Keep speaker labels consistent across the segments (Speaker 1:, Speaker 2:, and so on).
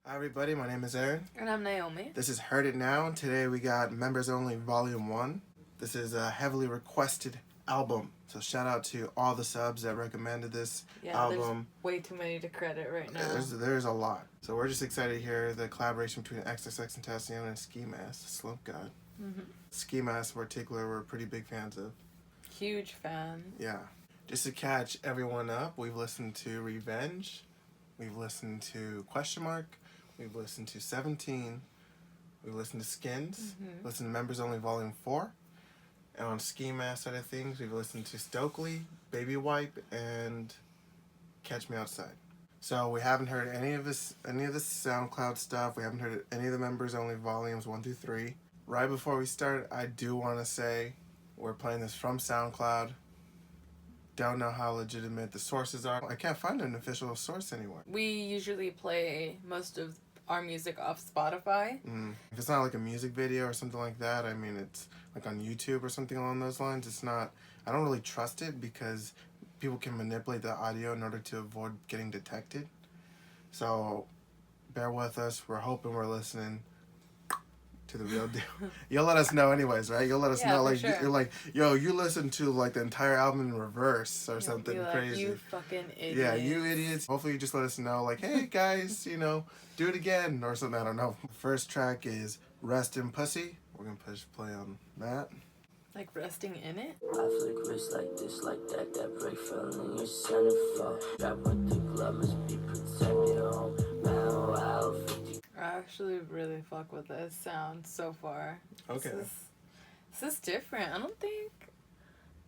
Speaker 1: Hi everybody, my name is Aaron.
Speaker 2: And I'm Nayomi.
Speaker 1: This is Heard It Now, and today we got Members Only Volume 1. This is a heavily requested album, so shout out to all the subs that recommended this album.
Speaker 2: There's way too many to credit right now.
Speaker 1: There's a lot. So we're just excited to hear the collaboration between XXXTentacion and Ski Mask, Slump God. Ski Mask in particular, we're pretty big fans of.
Speaker 2: Huge fan.
Speaker 1: Yeah. Just to catch everyone up, we've listened to Revenge, we've listened to Question Mark, we've listened to 17, we've listened to Skins, listened to Members Only Volume 4, and on Ski Mask side of things, we've listened to Stokeley, BabyWipe, and Catch Me Outside. So we haven't heard any of this SoundCloud stuff, we haven't heard any of the Members Only Volumes 1 through 3. Right before we start, I do want to say we're playing this from SoundCloud. Don't know how legitimate the sources are. I can't find an official source anywhere.
Speaker 2: We usually play most of our music off Spotify.
Speaker 1: If it's not like a music video or something like that, I mean, it's like on YouTube or something along those lines. It's not, I don't really trust it because people can manipulate the audio in order to avoid getting detected. So bear with us. We're hoping we're listening to the real deal. You'll let us know anyways, right? You'll let us know, like,
Speaker 2: sure.
Speaker 1: You're like, yo, you listen to like the entire album in reverse or something crazy.
Speaker 2: You fucking idiots.
Speaker 1: Yeah, you idiots. Hopefully you just let us know, like, hey guys, you know, do it again or something. I don't know. The first track is Rest in Pussy. We're gonna push play on that.
Speaker 2: Like resting in it?
Speaker 3: I flick wrist like this, like that, that break feeling your centerfold. Drop with the glove, must be protected on Mile Out 50.
Speaker 2: I actually really fuck with this sound so far.
Speaker 1: Okay.
Speaker 2: This is different. I don't think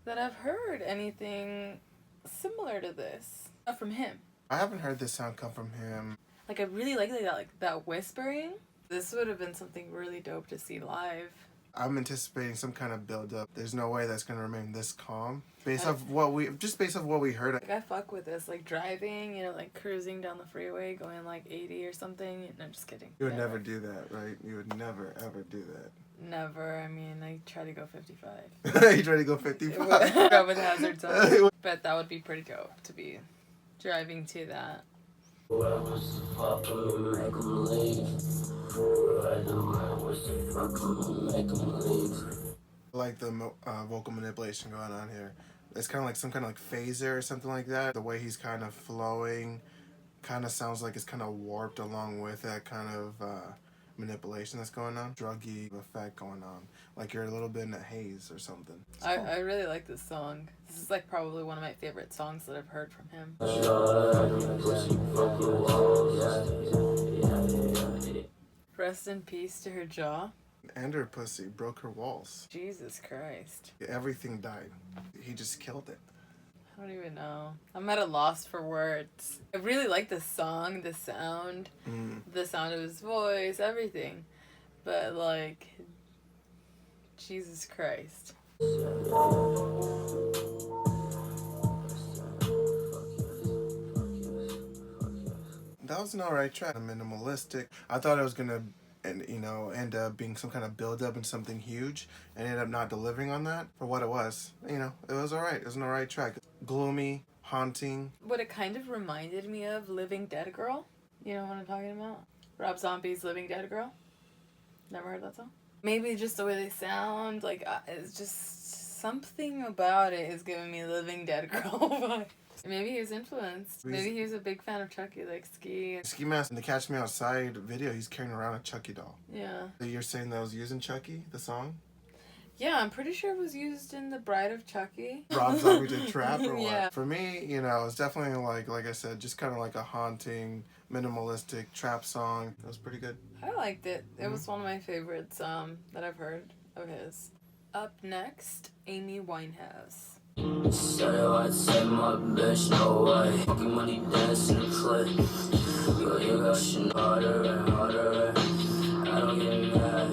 Speaker 2: that I've heard anything similar to this. Not from him.
Speaker 1: I haven't heard this sound come from him.
Speaker 2: Like I really like that whispering. This would have been something really dope to see live.
Speaker 1: I'm anticipating some kind of build up. There's no way that's gonna remain this calm. Based off what we heard.
Speaker 2: Like I fuck with this, like driving, you know, like cruising down the freeway, going like 80 or something. No, just kidding.
Speaker 1: You would never do that, right? You would never ever do that.
Speaker 2: Never. I mean, I try to go 55.
Speaker 1: You try to go 55?
Speaker 2: Go with hazards on. But that would be pretty dope to be driving to that.
Speaker 1: Like the vocal manipulation going on here. It's kind of like some kind of like phaser or something like that. The way he's kind of flowing kind of sounds like it's kind of warped along with that kind of manipulation that's going on. Druggy effect going on. Like you're a little bit in a haze or something.
Speaker 2: I really like this song. This is like probably one of my favorite songs that I've heard from him. Rest in peace to her jaw.
Speaker 1: And her pussy broke her walls.
Speaker 2: Jesus Christ.
Speaker 1: Everything died. He just killed it.
Speaker 2: I don't even know. I'm at a loss for words. I really like the song, the sound of his voice, everything. But like, Jesus Christ.
Speaker 1: That was an alright track. Minimalistic. I thought it was gonna end up being some kind of build up and something huge, and ended up not delivering on that for what it was. You know, it was alright. It was an alright track. Gloomy, haunting.
Speaker 2: What it kind of reminded me of, Living Dead Girl. You know what I'm talking about? Rob Zombie's Living Dead Girl. Never heard that song? Maybe just the way they sound, like, it's just something about it is giving me Living Dead Girl vibes. Maybe he was influenced. Maybe he was a big fan of Chucky, like Ski.
Speaker 1: Ski Mask in the Catch Me Outside video, he's carrying around a Chucky doll.
Speaker 2: Yeah.
Speaker 1: So you're saying that was using Chucky, the song?
Speaker 2: Yeah, I'm pretty sure it was used in The Bride of Chucky.
Speaker 1: Rob Zombie did trap or what?
Speaker 2: Yeah.
Speaker 1: For me, you know, it's definitely like I said, just kind of like a haunting, minimalistic trap song. It was pretty good.
Speaker 2: I liked it. It was one of my favorites that I've heard of his. Up next, Amy Winehouse.
Speaker 3: So I'd say my bitch, no way. Fucking money dance in the clip. You're rushing harder and harder. I don't get mad.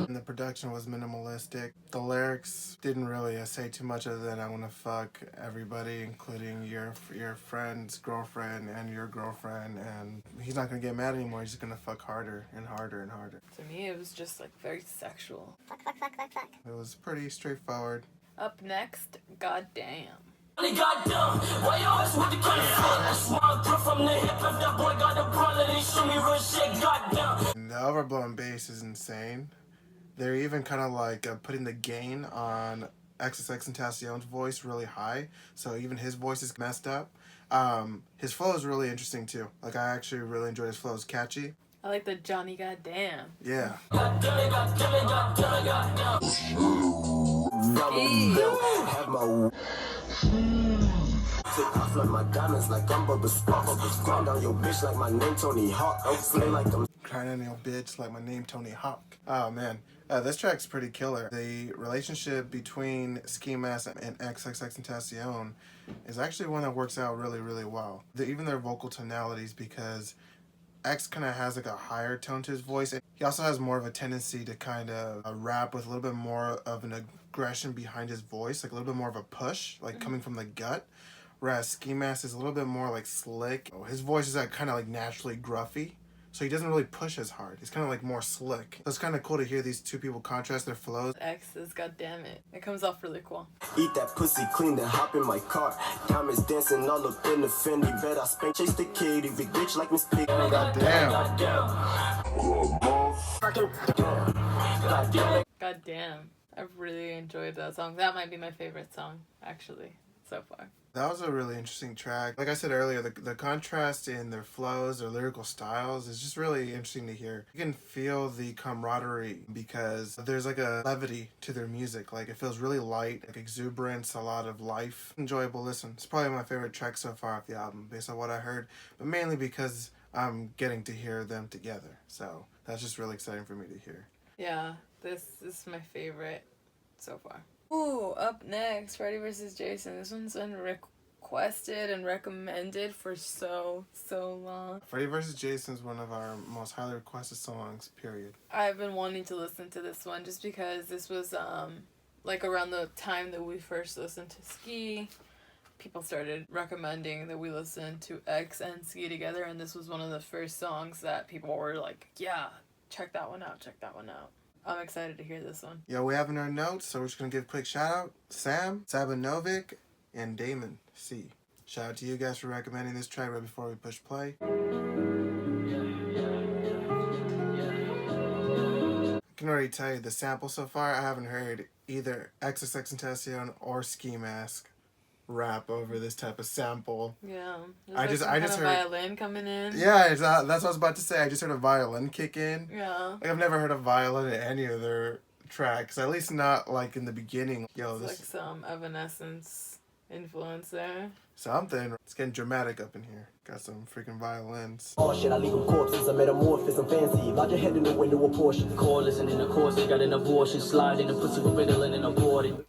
Speaker 1: And the production was minimalistic. The lyrics didn't really say too much other than I want to fuck everybody, including your friend's girlfriend and your girlfriend. And he's not going to get mad anymore. He's just going to fuck harder and harder and harder.
Speaker 2: To me, it was just like very sexual.
Speaker 1: It was pretty straightforward.
Speaker 2: Up next, Goddamn.
Speaker 3: Goddamn, why you always with the kind of fit? Small girl from the hip, if that boy got the brother, then show me real shit, goddamn.
Speaker 1: The overblown bass is insane. They're even kind of like putting the gain on XXXTentacion's voice really high, so even his voice is messed up. His flow is really interesting too. Like, I actually really enjoyed his flow. It's catchy.
Speaker 2: I like the Johnny Goddamn.
Speaker 1: Yeah.
Speaker 3: Off like my diamonds, like I'm Bubba Sparks. Grind on your bitch like my name Tony Hawk. Don't play like I'm
Speaker 1: Crying on your bitch like my name Tony Hawk. Oh man, this track's pretty killer. The relationship between Ski Mask and XXXTentacion is actually one that works out really, really well. Even their vocal tonalities, because X kind of has like a higher tone to his voice, and he also has more of a tendency to kind of rap with a little bit more of an aggression behind his voice, like a little bit more of a push, like coming from the gut. Whereas Ski Mask is a little bit more like slick. His voice is like kind of like naturally gruffy, so he doesn't really push as hard. He's kind of like more slick. So it's kind of cool to hear these two people contrast their flows.
Speaker 2: X is goddamn it. It comes off really cool.
Speaker 3: eat that pussy clean, then hop in my car. Diamonds dancing all up in the Fendi bed. I spank, chase the kitty, big bitch like Miss Pig.
Speaker 1: Goddamn.
Speaker 2: Goddamn. I've really enjoyed that song. That might be my favorite song, actually, so far.
Speaker 1: That was a really interesting track. Like I said earlier, the contrast in their flows, their lyrical styles is just really interesting to hear. You can feel the camaraderie because there's like a levity to their music. Like, it feels really light, like exuberance, a lot of life. Enjoyable listen. It's probably my favorite track so far off the album based on what I heard, but mainly because I'm getting to hear them together. So that's just really exciting for me to hear.
Speaker 2: Yeah, this is my favorite so far. Ooh, up next, Freddy vs. Jason. This one's been requested and recommended for so long.
Speaker 1: Freddy vs. Jason is one of our most highly requested songs, period.
Speaker 2: I've been wanting to listen to this one just because this was like around the time that we first listened to Ski. People started recommending that we listen to X and Ski together, and this was one of the first songs that people were like, yeah, check that one out. I'm excited to hear this one.
Speaker 1: Yeah, we have in our notes, so we're just going to give a quick shout out. Sam, Sabanovic, and Damon C. Shout out to you guys for recommending this track right before we push play. I can already tell you the sample so far. I haven't heard either XXXTentacion or Ski Mask rap over this type of sample.
Speaker 2: Yeah.
Speaker 1: I just heard
Speaker 2: violin coming in.
Speaker 1: Yeah, that's what I was about to say. I just heard a violin kick in.
Speaker 2: Yeah.
Speaker 1: Like, I've never heard a violin in any of their tracks, at least not like in the beginning. Yo,
Speaker 2: It's
Speaker 1: this
Speaker 2: like some Evanescence influence there.
Speaker 1: something. It's getting dramatic up in here. Got some freaking violins.
Speaker 3: Oh shit, I leave them corpses, I metamorphosis, I'm fancy. Lodge your head in the window, a portion. Call listening to course, they got an abortion. Slide in the pussy with riddling and aborted.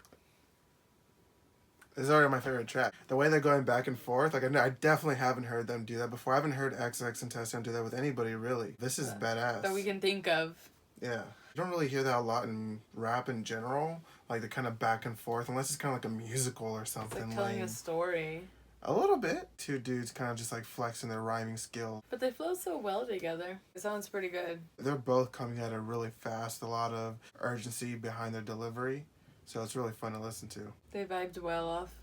Speaker 1: This is already my favorite track. The way they're going back and forth, like, I definitely haven't heard them do that before. I haven't heard XXXTentacion do that with anybody, really. This is badass.
Speaker 2: That we can think of.
Speaker 1: Yeah. You don't really hear that a lot in rap in general. Like, the kind of back and forth, unless it's kind of like a musical or something.
Speaker 2: It's like telling a story.
Speaker 1: A little bit. Two dudes kind of just like flexing their rhyming skill.
Speaker 2: But they flow so well together. It sounds pretty good.
Speaker 1: They're both coming at it really fast. A lot of urgency behind their delivery. So it's really fun to listen to.
Speaker 2: They vibed well off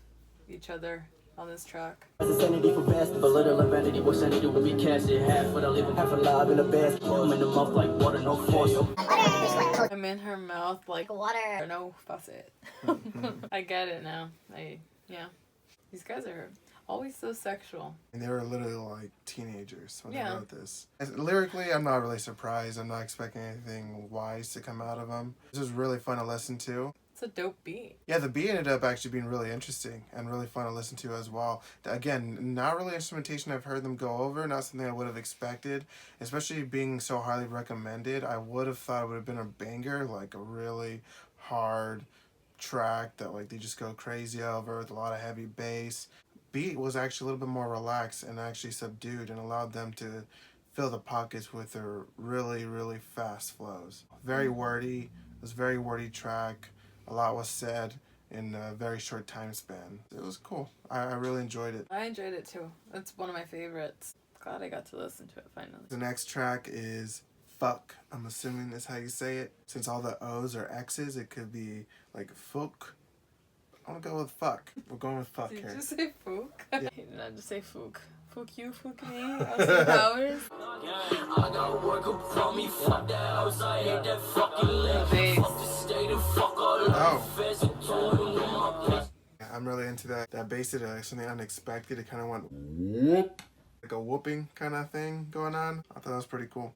Speaker 2: each other on this track.
Speaker 3: Sanity for best, but little vanity, what sanity will be cast in half, but I live half alive in a basket. I'm in the mouth like water, no force.
Speaker 2: I'm in her mouth like water, no faucet. I get it now. Yeah. These guys are always so sexual.
Speaker 1: And they were literally like teenagers when they
Speaker 2: Yeah.
Speaker 1: wrote this. Lyrically, I'm not really surprised. I'm not expecting anything wise to come out of them. This was really fun to listen to.
Speaker 2: It's a dope beat.
Speaker 1: Yeah, the beat ended up actually being really interesting and really fun to listen to as well. Again, not really instrumentation I've heard them go over, not something I would have expected, especially being so highly recommended. I would have thought it would have been a banger, like a really hard track that like they just go crazy over with a lot of heavy bass. Beat was actually a little bit more relaxed and actually subdued and allowed them to fill the pockets with their really, really fast flows. Very wordy. It was a very wordy track. A lot was said in a very short time span. It was cool. I really enjoyed it.
Speaker 2: I enjoyed it too. It's one of my favorites. Glad I got to listen to it finally.
Speaker 1: The next track is Fuck. I'm assuming that's how you say it. Since all the O's are X's, it could be like Fuxk I want to go with fuck. We're going with fuck
Speaker 2: Did
Speaker 1: here.
Speaker 2: you just say Fuxk?
Speaker 1: Yeah.
Speaker 2: You did not just say Fuxk. Fuck you, fuck me. Austin Powers.
Speaker 3: I got work up from me, fuck that house, I hate that fucking life.
Speaker 2: Bass.
Speaker 3: Fuck the state and fuck all of
Speaker 1: Oh.
Speaker 3: the feds and told them my place.
Speaker 1: Yeah, I'm really into that bass. It something unexpected. It kind of went whoop, like a whooping kind of thing going on. I thought that was pretty cool.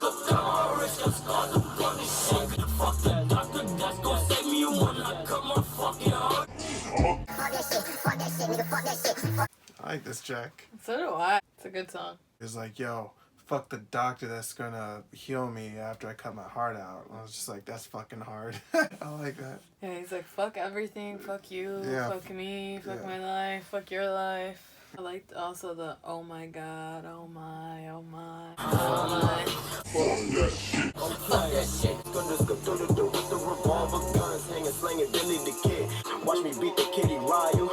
Speaker 1: I like this track.
Speaker 2: So do I. It's a good song.
Speaker 1: It's like, yo, fuck the doctor that's gonna heal me after I cut my heart out. I was just like, that's fucking hard. I like that.
Speaker 2: Yeah, he's like, fuck everything, fuck you,
Speaker 1: Yeah.
Speaker 2: fuck me, fuck
Speaker 1: Yeah.
Speaker 2: my life, fuck your life. I liked also the oh my god, oh my, oh my, oh my.
Speaker 3: Fuck that shit. Gonna go through the door with the revolver guns, hanging, slinging, Billy the Kid. Watch me beat the kitty Ryu,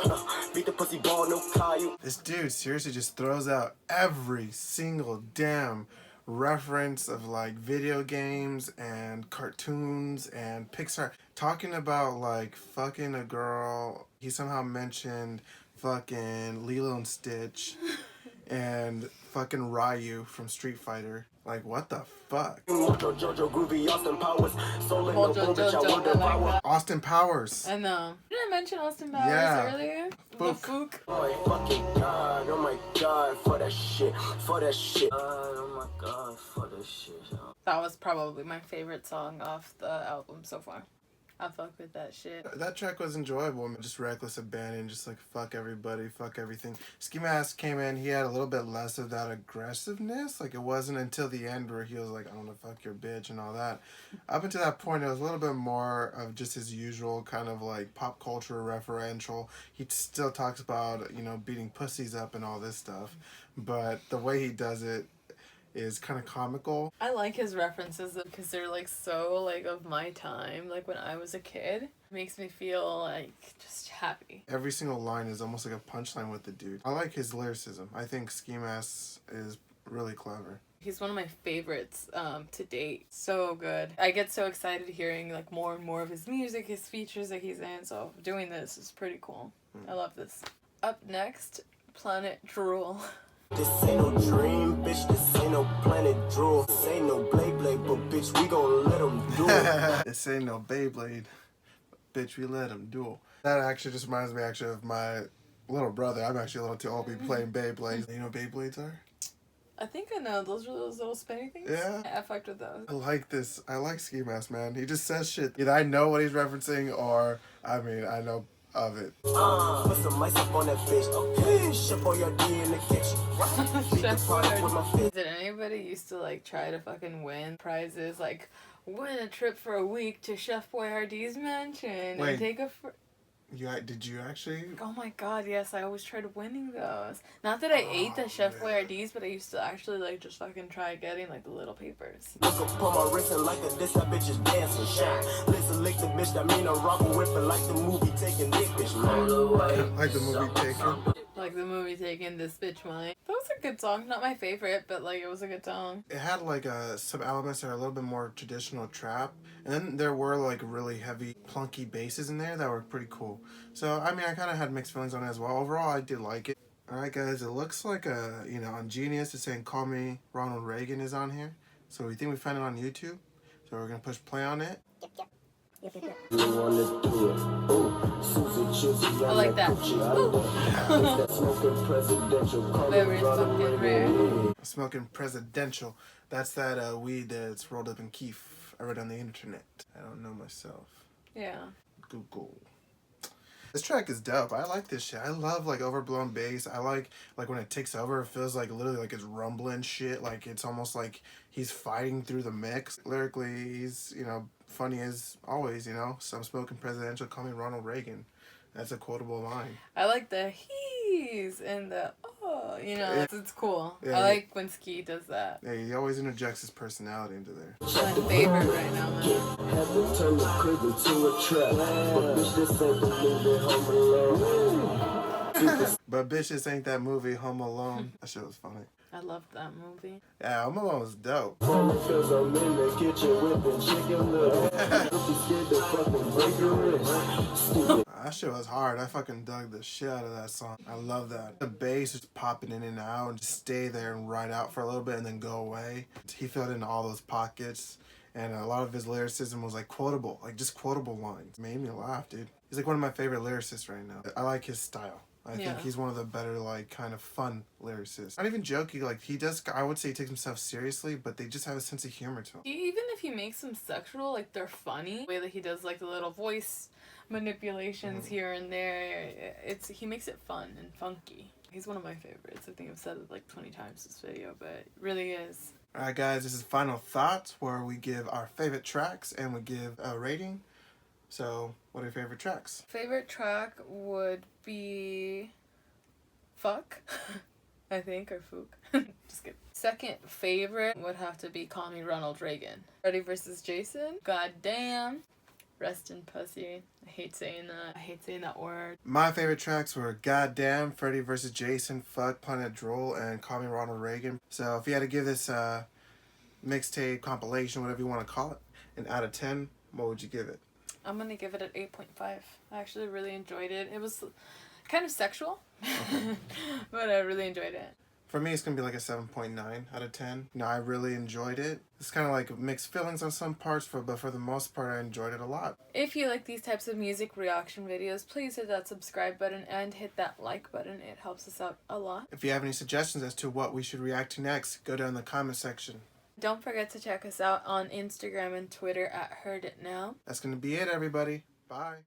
Speaker 3: beat the pussy ball, no Caillou.
Speaker 1: This dude seriously just throws out every single damn reference of like video games and cartoons and Pixar. Talking about like fucking a girl. He somehow mentioned fucking Lilo and Stitch and fucking Ryu from Street Fighter. Like, what the fuck?
Speaker 3: Mojo Jojo Groovy Austin Powers. Soul
Speaker 2: Mojo Jojo, I like that.
Speaker 1: Austin Powers.
Speaker 2: I know. Did I mention Austin Powers
Speaker 1: Yeah.
Speaker 2: earlier?
Speaker 1: Fuxk.
Speaker 2: The Fuxk.
Speaker 3: Oh my fucking god, oh my god, for that shit, for that shit. Oh my god, for that shit.
Speaker 2: That was probably my favorite song off the album so far. I fuck with that shit.
Speaker 1: That track was enjoyable. Just reckless abandon, just like fuck everybody, fuck everything. Ski Mask came in, he had a little bit less of that aggressiveness. Like, it wasn't until the end where he was like, I want to fuck your bitch and all that. Up until that point, it was a little bit more of just his usual kind of like pop culture referential. He still talks about, you know, beating pussies up and all this stuff. But the way he does it is kind of comical.
Speaker 2: I like his references because they're like so like of my time, like when I was a kid. It makes me feel like just happy.
Speaker 1: Every single line is almost like a punchline with the dude. I like his lyricism. I think Ski Mask is really clever.
Speaker 2: He's one of my favorites to date. So good. I get so excited hearing like more and more of his music, his features that he's in. So doing this is pretty cool. I love this. Up next, Planet Drool.
Speaker 3: This ain't no dream, bitch, this ain't no planet Drool. This ain't no Blade Blade, but bitch, we gon' let them do it.
Speaker 1: This ain't no Beyblade. Bitch, we let him duel. That actually just reminds me actually of my little brother. I'm actually a little too old to be playing Beyblades. You know what Beyblades are?
Speaker 2: I think I know. Those are those little spinny things?
Speaker 1: Yeah.
Speaker 2: I fucked with those.
Speaker 1: I like this. I like Ski Mask, man. He just says shit. Either I know what he's referencing or, I mean, I know of it.
Speaker 3: Put some ice up on that bitch. Okay, Chef Boyardee in the kitchen. Beat the party with my fist.
Speaker 2: Did anybody used to like try to fucking win prizes? Like win a trip for a week to Chef Boyardee's mansion
Speaker 1: Wait.
Speaker 2: and take a.
Speaker 1: Did you actually?
Speaker 2: Oh my god, yes, I always tried winning those. Not that I ate the Chef
Speaker 1: man.
Speaker 2: Boyardee's, but I used to actually like just fucking try getting like the little papers.
Speaker 3: Look up on my wrist and like a this, that bitch is dancing. Shine. Listen, lick the bitch, that mean I'm rockin' whipping like the movie Taking this bitch.
Speaker 1: Like the movie Taken.
Speaker 2: Like the movie Taking This Bitch Mine. That was a good song. Not my favorite, but like it was a good song.
Speaker 1: It had like some elements that are a little bit more traditional trap, and then there were like really heavy plunky basses in there that were pretty cool. So I mean, I kind of had mixed feelings on it as well. Overall, I did like it. All right, guys, it looks like on Genius it's saying "Call Me Ronald Reagan" is on here. So we think we found it on YouTube. So we're gonna push play on it.
Speaker 2: I like that. Very fucking rare.
Speaker 1: Smoking presidential. That's that weed that's rolled up in keef. I read on the internet. I don't know myself.
Speaker 2: Yeah.
Speaker 1: Google. This track is dope. I like this shit. I love like overblown bass. I like when it takes over, it feels like literally like it's rumbling shit. Like it's almost like he's fighting through the mix. Lyrically, he's, you know, funny as always, you know. So I'm smoking presidential, call me Ronald Reagan. That's a quotable line.
Speaker 2: I like the he's and the oh, you know,
Speaker 1: Yeah.
Speaker 2: it's cool.
Speaker 1: Yeah,
Speaker 2: I like when Ski does that.
Speaker 1: Yeah, he always interjects his personality into there.
Speaker 2: My favorite right now, man.
Speaker 3: Had to turn the crib into a trap. But bitch, this ain't the movie Home Alone.
Speaker 1: But bitch, this ain't that movie Home Alone. That shit was funny.
Speaker 2: I loved that movie.
Speaker 1: Yeah, Home Alone was dope.
Speaker 3: Mama feels I'm in the kitchen whipping chicken little. She scared to fucking break her wrist. Stupid.
Speaker 1: That shit was hard. I fucking dug the shit out of that song. I love that. The bass is popping in and out and just stay there and ride out for a little bit and then go away. He filled in all those pockets, and a lot of his lyricism was like quotable, like just quotable lines. Made me laugh, dude. He's like one of my favorite lyricists right now. I like his style. I think he's one of the better, like, kind of fun lyricists. Not even jokey, like, he does, I would say he takes himself seriously, but they just have a sense of humor to him.
Speaker 2: Even if he makes them sexual, like, they're funny. The way that he does, like, the little voice manipulations here and there, he makes it fun and funky. He's one of my favorites. I think I've said it, like, 20 times this video, but it really is.
Speaker 1: Alright, guys, this is Final Thoughts, where we give our favorite tracks and we give a rating. So, what are your favorite tracks?
Speaker 2: Favorite track would be Fuck, I think, or Fuxk. Just kidding. Second favorite would have to be Call Me Ronald Reagan. Freddy versus Jason. Goddamn. Rest in pussy. I hate saying that. I hate saying that word.
Speaker 1: My favorite tracks were Goddamn, Freddy versus Jason, Fuck, Planet Drool, and Call Me Ronald Reagan. So if you had to give this mixtape, compilation, whatever you want to call it, an out of 10, what would you give it?
Speaker 2: I'm going to give it an 8.5. I actually really enjoyed it. It was kind of sexual, but I really enjoyed it.
Speaker 1: For me, it's going to be like a 7.9 out of 10. I really enjoyed it. It's kind of like mixed feelings on some parts, but for the most part, I enjoyed it a lot.
Speaker 2: If you like these types of music reaction videos, please hit that subscribe button and hit that like button. It helps us out a lot.
Speaker 1: If you have any suggestions as to what we should react to next, go down in the comment section.
Speaker 2: Don't forget to check us out on Instagram and Twitter at hearditnow.
Speaker 1: That's going to be it, everybody. Bye.